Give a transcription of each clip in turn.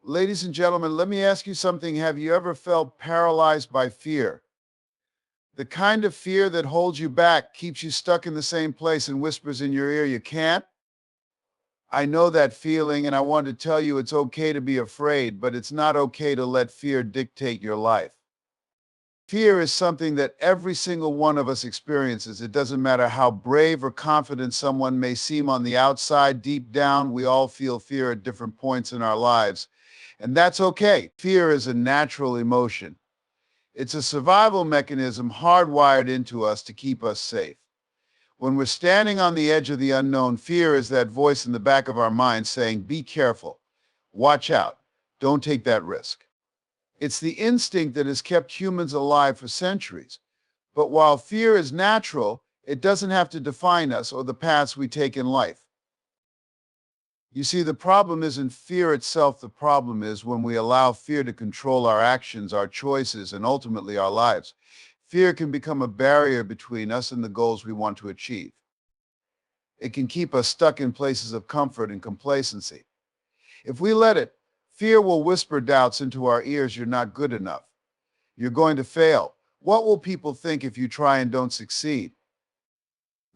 Ladies and gentlemen, let me ask you something. Have you ever felt paralyzed by fear? The kind of fear that holds you back, keeps you stuck in the same place, and whispers in your ear, you can't? I know that feeling, and I want to tell you it's okay to be afraid, but it's not okay to let fear dictate your life. Fear is something that every single one of us experiences. It doesn't matter how brave or confident someone may seem on the outside, deep down, we all feel fear at different points in our lives. And that's okay. Fear is a natural emotion. It's a survival mechanism hardwired into us to keep us safe. When we're standing on the edge of the unknown, fear is that voice in the back of our mind saying, be careful, watch out, don't take that risk. It's the instinct that has kept humans alive for centuries. But while fear is natural, it doesn't have to define us or the paths we take in life. You see, the problem isn't fear itself. The problem is when we allow fear to control our actions, our choices, and ultimately our lives. Fear can become a barrier between us and the goals we want to achieve. It can keep us stuck in places of comfort and complacency. If we let it, fear will whisper doubts into our ears. You're not good enough. You're going to fail. What will people think if you try and don't succeed?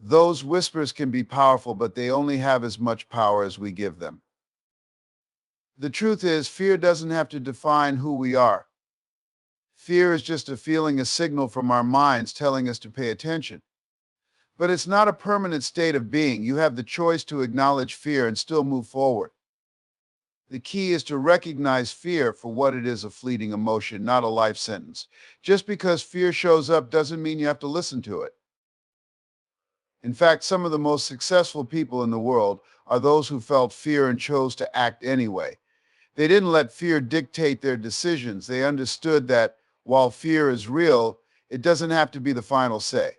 Those whispers can be powerful, but they only have as much power as we give them. The truth is, fear doesn't have to define who we are. Fear is just a feeling, a signal from our minds telling us to pay attention. But it's not a permanent state of being. You have the choice to acknowledge fear and still move forward. The key is to recognize fear for what it is, a fleeting emotion, not a life sentence. Just because fear shows up doesn't mean you have to listen to it. In fact, some of the most successful people in the world are those who felt fear and chose to act anyway. They didn't let fear dictate their decisions. They understood that while fear is real, it doesn't have to be the final say.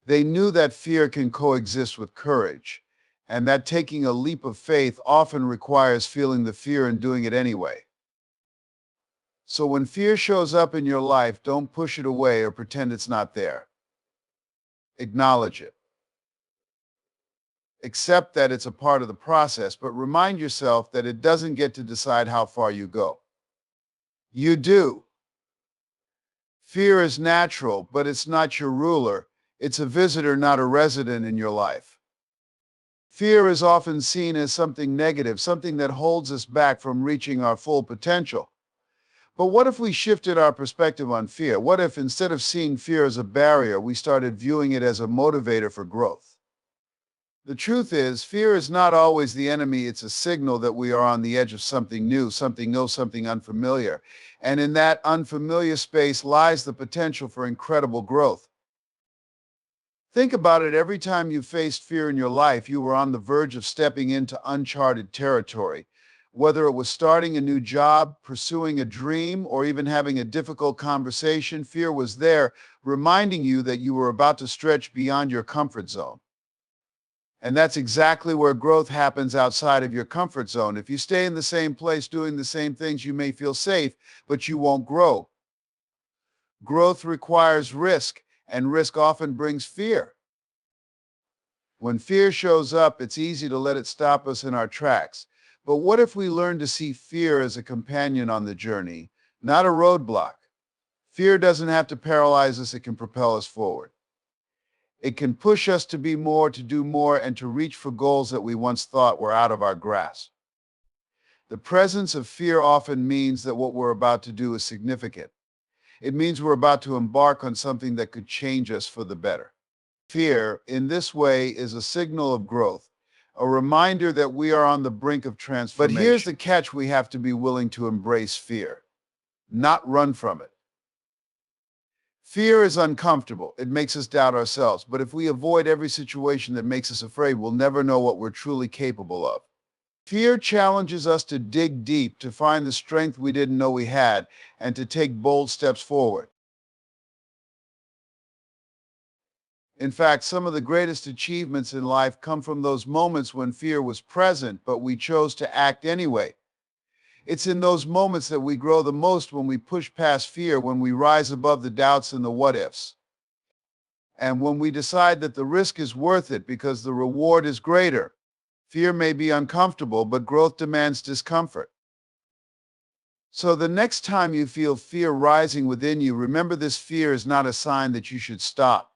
They knew that fear can coexist with courage, and that taking a leap of faith often requires feeling the fear and doing it anyway. So when fear shows up in your life, don't push it away or pretend it's not there. Acknowledge it. Accept that it's a part of the process, but remind yourself that it doesn't get to decide how far you go. You do. Fear is natural, but it's not your ruler. It's a visitor, not a resident in your life. Fear is often seen as something negative, something that holds us back from reaching our full potential. But what if we shifted our perspective on fear? What if instead of seeing fear as a barrier, we started viewing it as a motivator for growth? The truth is, fear is not always the enemy. It's a signal that we are on the edge of something new, something unfamiliar. And in that unfamiliar space lies the potential for incredible growth. Think about it. Every time you faced fear in your life, you were on the verge of stepping into uncharted territory. Whether it was starting a new job, pursuing a dream, or even having a difficult conversation, fear was there, reminding you that you were about to stretch beyond your comfort zone. And that's exactly where growth happens, outside of your comfort zone. If you stay in the same place doing the same things, you may feel safe, but you won't grow. Growth requires risk, and risk often brings fear. When fear shows up, it's easy to let it stop us in our tracks. But what if we learn to see fear as a companion on the journey, not a roadblock? Fear doesn't have to paralyze us, it can propel us forward. It can push us to be more, to do more, and to reach for goals that we once thought were out of our grasp. The presence of fear often means that what we're about to do is significant. It means we're about to embark on something that could change us for the better. Fear, in this way, is a signal of growth, a reminder that we are on the brink of transformation. But here's the catch: we have to be willing to embrace fear, not run from it. Fear is uncomfortable. It makes us doubt ourselves. But if we avoid every situation that makes us afraid, we'll never know what we're truly capable of. Fear challenges us to dig deep, to find the strength we didn't know we had, and to take bold steps forward. In fact, some of the greatest achievements in life come from those moments when fear was present, but we chose to act anyway. It's in those moments that we grow the most, when we push past fear, when we rise above the doubts and the what-ifs. And when we decide that the risk is worth it because the reward is greater. Fear may be uncomfortable, but growth demands discomfort. So the next time you feel fear rising within you, remember this fear is not a sign that you should stop.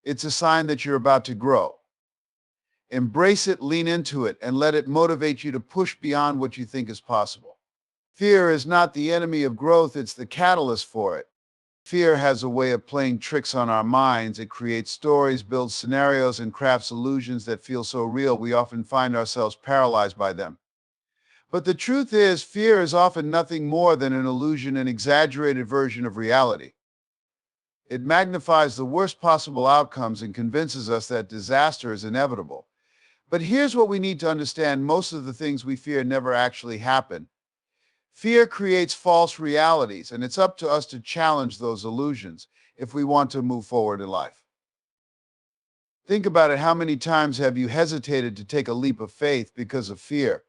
It's a sign that you're about to grow. Embrace it, lean into it, and let it motivate you to push beyond what you think is possible. Fear is not the enemy of growth, it's the catalyst for it. Fear has a way of playing tricks on our minds. It creates stories, builds scenarios, and crafts illusions that feel so real we often find ourselves paralyzed by them. But the truth is, fear is often nothing more than an illusion, an exaggerated version of reality. It magnifies the worst possible outcomes and convinces us that disaster is inevitable. But here's what we need to understand: most of the things we fear never actually happen. Fear creates false realities, and it's up to us to challenge those illusions if we want to move forward in life. Think about it. How many times have you hesitated to take a leap of faith because of fear?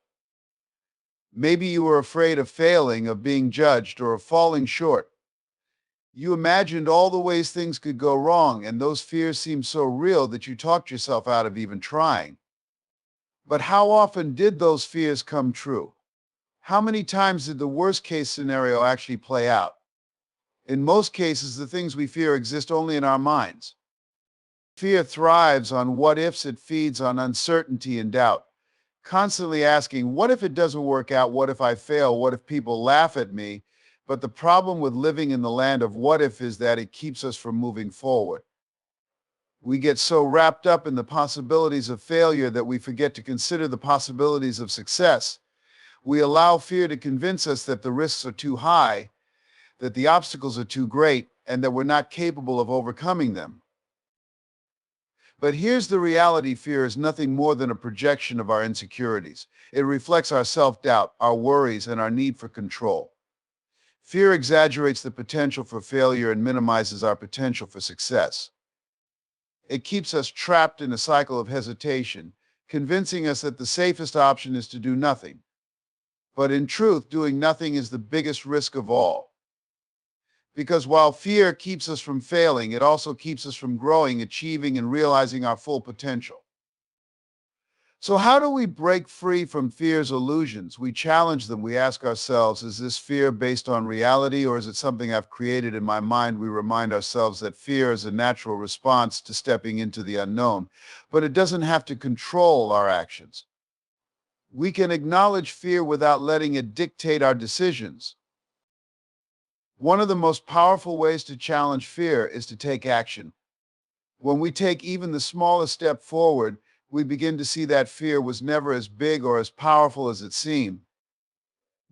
Maybe you were afraid of failing, of being judged, or of falling short. You imagined all the ways things could go wrong, and those fears seemed so real that you talked yourself out of even trying. But how often did those fears come true? How many times did the worst case scenario actually play out? In most cases, the things we fear exist only in our minds. Fear thrives on what ifs, it feeds on uncertainty and doubt, constantly asking, what if it doesn't work out? What if I fail? What if people laugh at me? But the problem with living in the land of what if is that it keeps us from moving forward. We get so wrapped up in the possibilities of failure that we forget to consider the possibilities of success. We allow fear to convince us that the risks are too high, that the obstacles are too great, and that we're not capable of overcoming them. But here's the reality: fear is nothing more than a projection of our insecurities. It reflects our self-doubt, our worries, and our need for control. Fear exaggerates the potential for failure and minimizes our potential for success. It keeps us trapped in a cycle of hesitation, convincing us that the safest option is to do nothing. But in truth, doing nothing is the biggest risk of all. Because while fear keeps us from failing, it also keeps us from growing, achieving, and realizing our full potential. So how do we break free from fear's illusions? We challenge them. We ask ourselves, is this fear based on reality, or is it something I've created in my mind? We remind ourselves that fear is a natural response to stepping into the unknown, but it doesn't have to control our actions. We can acknowledge fear without letting it dictate our decisions. One of the most powerful ways to challenge fear is to take action. When we take even the smallest step forward, we begin to see that fear was never as big or as powerful as it seemed.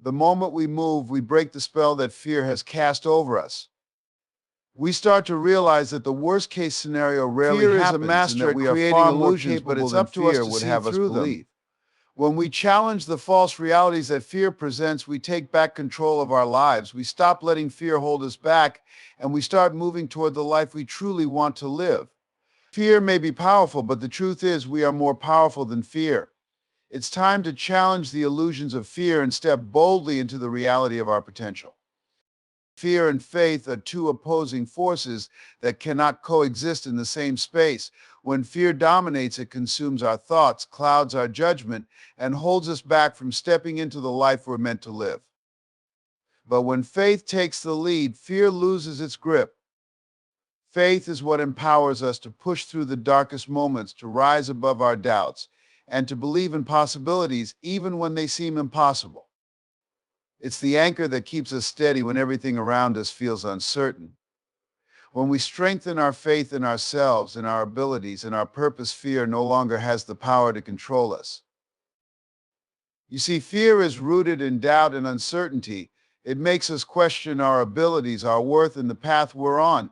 The moment we move, we break the spell that fear has cast over us. We start to realize that the worst case scenario rarely Fear is a happens, master and that at we are creating far more illusions, capable but it's than up to us fear to would see have us through them. believe. When we challenge the false realities that fear presents, we take back control of our lives. We stop letting fear hold us back, and we start moving toward the life we truly want to live. Fear may be powerful, but the truth is we are more powerful than fear. It's time to challenge the illusions of fear and step boldly into the reality of our potential. Fear and faith are two opposing forces that cannot coexist in the same space. When fear dominates, it consumes our thoughts, clouds our judgment, and holds us back from stepping into the life we're meant to live. But when faith takes the lead, fear loses its grip. Faith is what empowers us to push through the darkest moments, to rise above our doubts, and to believe in possibilities even when they seem impossible. It's the anchor that keeps us steady when everything around us feels uncertain. When we strengthen our faith in ourselves, in our abilities, and our purpose, fear no longer has the power to control us. You see, fear is rooted in doubt and uncertainty. It makes us question our abilities, our worth, and the path we're on.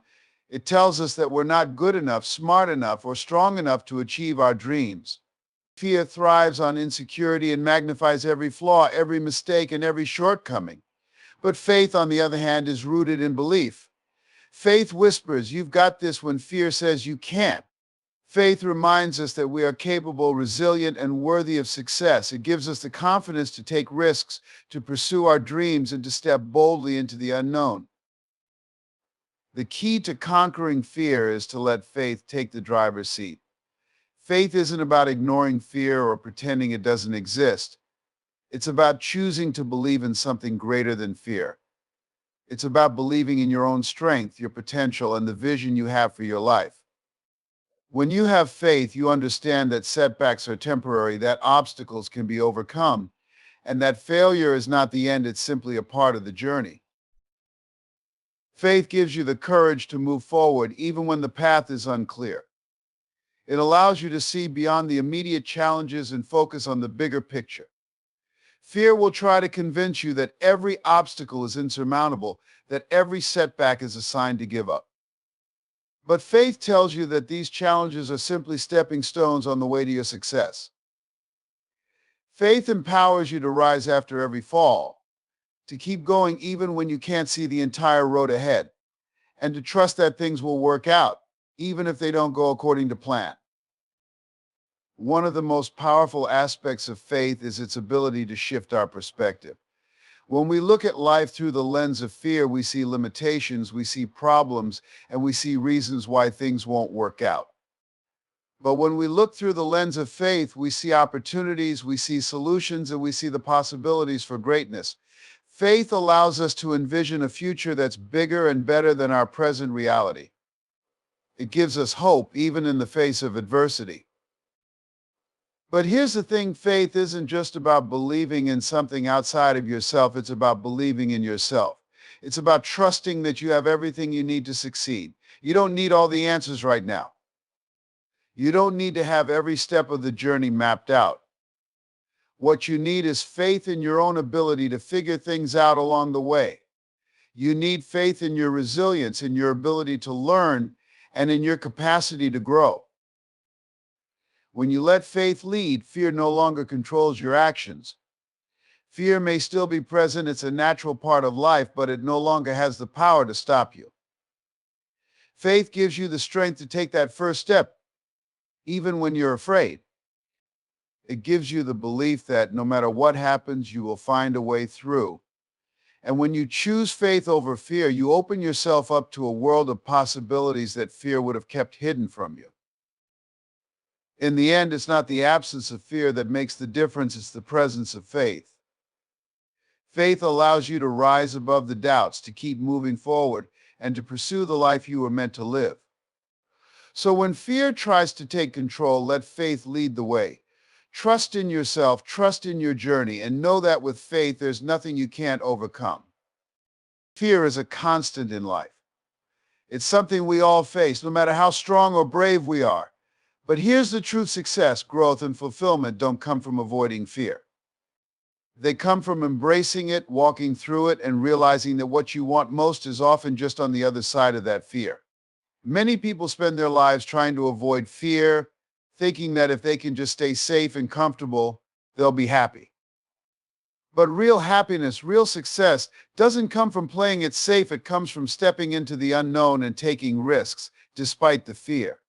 It tells us that we're not good enough, smart enough, or strong enough to achieve our dreams. Fear thrives on insecurity and magnifies every flaw, every mistake, and every shortcoming. But faith, on the other hand, is rooted in belief. Faith whispers, "You've got this," when fear says you can't. Faith reminds us that we are capable, resilient, and worthy of success. It gives us the confidence to take risks, to pursue our dreams, and to step boldly into the unknown. The key to conquering fear is to let faith take the driver's seat. Faith isn't about ignoring fear or pretending it doesn't exist. It's about choosing to believe in something greater than fear. It's about believing in your own strength, your potential, and the vision you have for your life. When you have faith, you understand that setbacks are temporary, that obstacles can be overcome, and that failure is not the end, it's simply a part of the journey. Faith gives you the courage to move forward even when the path is unclear. It allows you to see beyond the immediate challenges and focus on the bigger picture. Fear will try to convince you that every obstacle is insurmountable, that every setback is a sign to give up. But faith tells you that these challenges are simply stepping stones on the way to your success. Faith empowers you to rise after every fall, to keep going even when you can't see the entire road ahead, and to trust that things will work out, even if they don't go according to plan. One of the most powerful aspects of faith is its ability to shift our perspective. When we look at life through the lens of fear, we see limitations, we see problems, and we see reasons why things won't work out. But when we look through the lens of faith, we see opportunities, we see solutions, and we see the possibilities for greatness. Faith allows us to envision a future that's bigger and better than our present reality. It gives us hope even in the face of adversity. But here's the thing, faith isn't just about believing in something outside of yourself, it's about believing in yourself. It's about trusting that you have everything you need to succeed. You don't need all the answers right now. You don't need to have every step of the journey mapped out. What you need is faith in your own ability to figure things out along the way. You need faith in your resilience, in your ability to learn, and in your capacity to grow. When you let faith lead, fear no longer controls your actions. Fear may still be present, it's a natural part of life, but it no longer has the power to stop you. Faith gives you the strength to take that first step, even when you're afraid. It gives you the belief that no matter what happens, you will find a way through. And when you choose faith over fear, you open yourself up to a world of possibilities that fear would have kept hidden from you. In the end, it's not the absence of fear that makes the difference, it's the presence of faith. Faith allows you to rise above the doubts, to keep moving forward, and to pursue the life you were meant to live. So when fear tries to take control, let faith lead the way. Trust in yourself, trust in your journey, and know that with faith, there's nothing you can't overcome. Fear is a constant in life. It's something we all face, no matter how strong or brave we are. But here's the truth: success, growth, and fulfillment don't come from avoiding fear. They come from embracing it, walking through it, and realizing that what you want most is often just on the other side of that fear. Many people spend their lives trying to avoid fear, thinking that if they can just stay safe and comfortable, they'll be happy. But real happiness, real success, doesn't come from playing it safe. It comes from stepping into the unknown and taking risks, despite the fear.